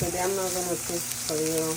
Vediamo come tutto io.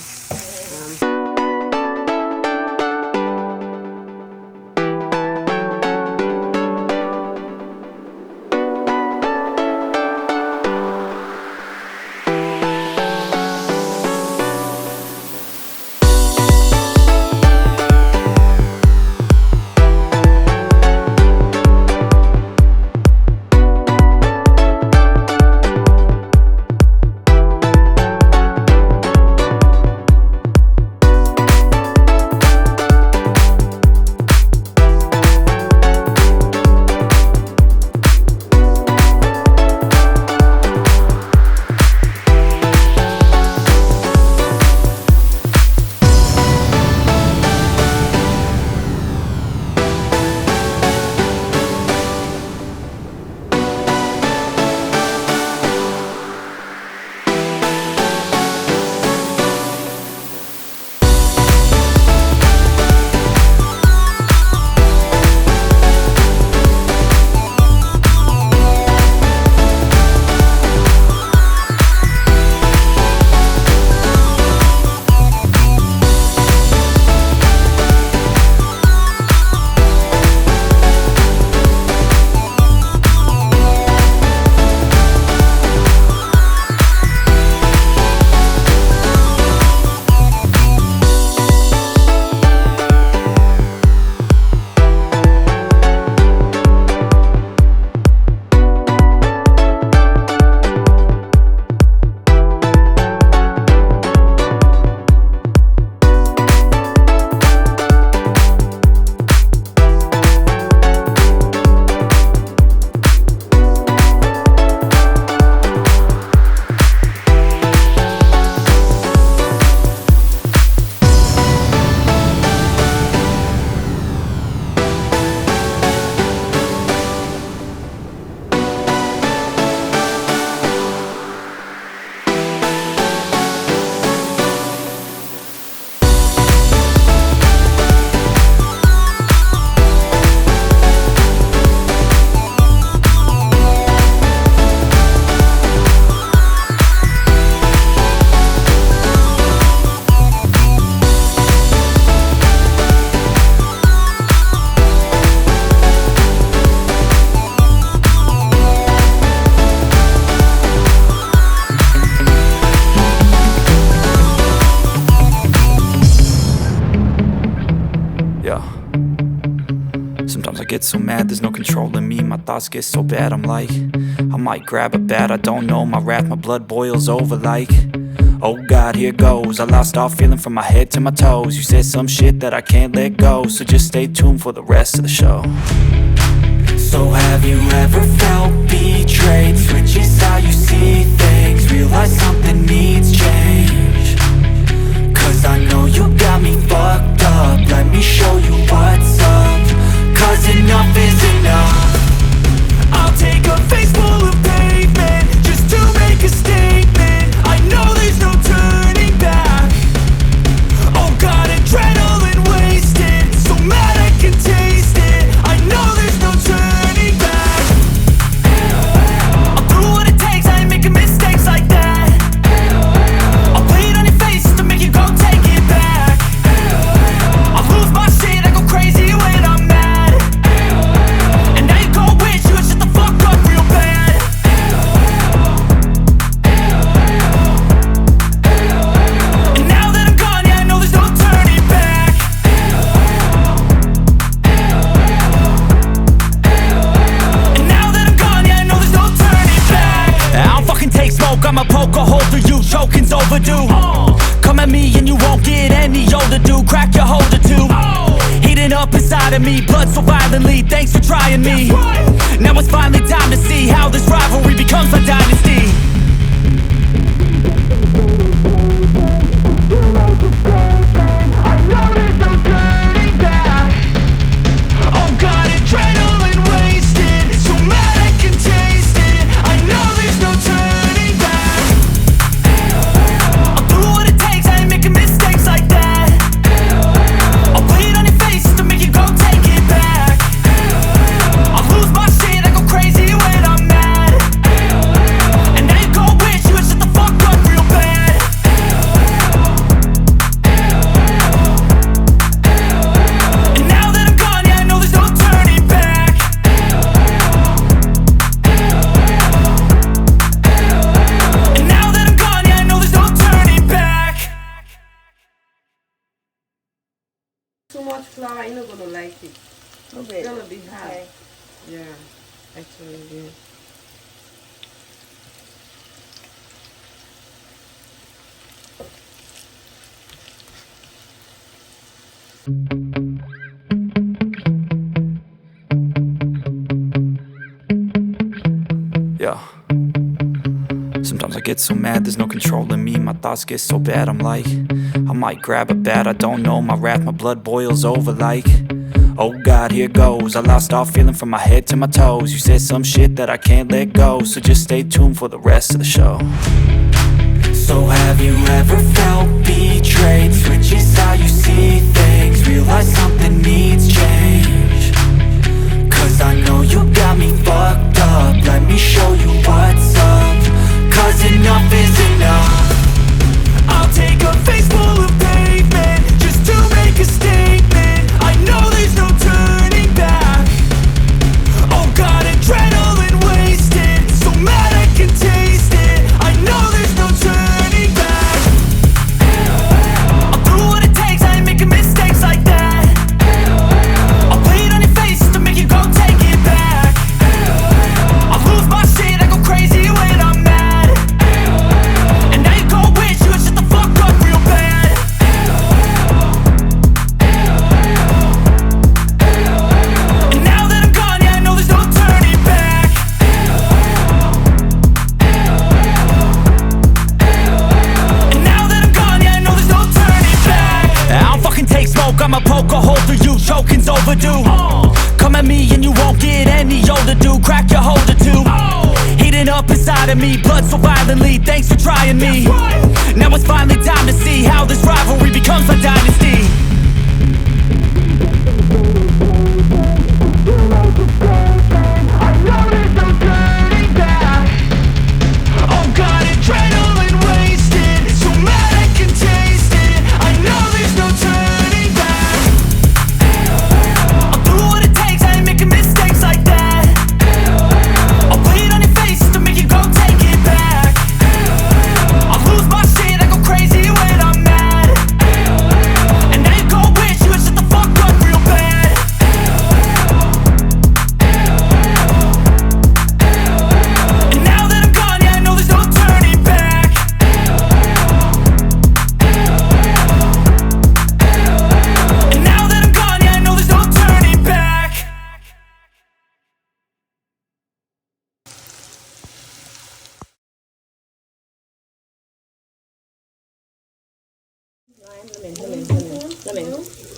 Sometimes I get so mad, there's no controlling me. My thoughts get so bad, I'm like, I might grab a bat, I don't know. My wrath, my blood boils over like, oh God, here goes. I lost all feeling from my head to my toes. You said some shit that I can't let go, so just stay tuned for the rest of the show. So have you ever felt betrayed? Switches how you see things, realize something needs change. Cause I know you got me fucked up, let me show you what's up. Cause enough is enough. I'll take a face full of pavement just to make a statement. I know there's no turning back. Oh God, adrenaline wasted, so mad I can taste it. I know there's no turning back. I'll do what it takes, I ain't making mistakes like that. I'll play it on your face to make you go take it back. I'll lose my shit, I go crazy when I'm mad. And now you go wish you would shut the fuck up real bad. And now that I'm gone, yeah, I know there's no turning back. And now that I'm gone, yeah, I know there's no turning back. I don't fucking take smoke, I'ma poke a hole through you, choking's overdue. Come at me and you won't get any older, dude. Crack your holder too. Heating up inside of me, blood so violently. Thanks for trying me. Now it's finally time to see how this rivalry becomes a dynasty. I know there's no turning back. Oh God, adrenaline wasted, so mad I can taste it. I know there's no turning back. I'll do what it takes, I ain't making mistakes like that. I'll play it on your face to make you go take it back. I'll lose my shit, I go crazy when I'm mad. And now you bit. It's gonna be hot. Okay. Yeah, actually, yeah. Yeah. Sometimes I get so mad, there's no controlling me. My thoughts get so bad, I'm like, I might grab a bat, I don't know. My wrath, my blood boils over like, oh God, here goes. I lost all feeling from my head to my toes. You said some shit that I can't let go, so just stay tuned for the rest of the show. So have you ever felt betrayed? Switches how you see things, realize something needs change. Cause I know you got me fucked up, let me show you what's up. Cause enough is enough. I'll take a face full of pavement just to make a statement. I know there's no turning back. Oh God, adrenaline wasted, so mad I can taste it. I know there's no turning back. I'll do what it takes, I ain't making mistakes like that. I'll play it on your face to make you go take it back. I'll lose my shit, I go crazy when I'm mad. And now you gon' wish you would shut the fuck up real bad. And now that I'm gone, yeah, I know there's no turning back. And now that I'm gone, yeah, I know there's no turning back. I don't fucking take smoke, I'ma poke a hole through you, choking's overdue. Come at me and you won't get any older, dude. Crack your holder too. Heating up inside of me, blood so violently. Thanks for trying me. Now it's finally time to see how this rivalry becomes a dynasty. I know there's no turning back. Oh God, adrenaline wasted, so mad I can taste it. I know there's no turning back. I'll do what it takes, I ain't making mistakes like that. I'll play it on your face to make you go take it back. I'll lose my shit, I go crazy when I'm mad. And now you gon' wish you would shut the fuck up real bad. And now that I'm gone, yeah, I know there's no turning back. And now that I'm gone, yeah, I know there's no turning back. Lemon.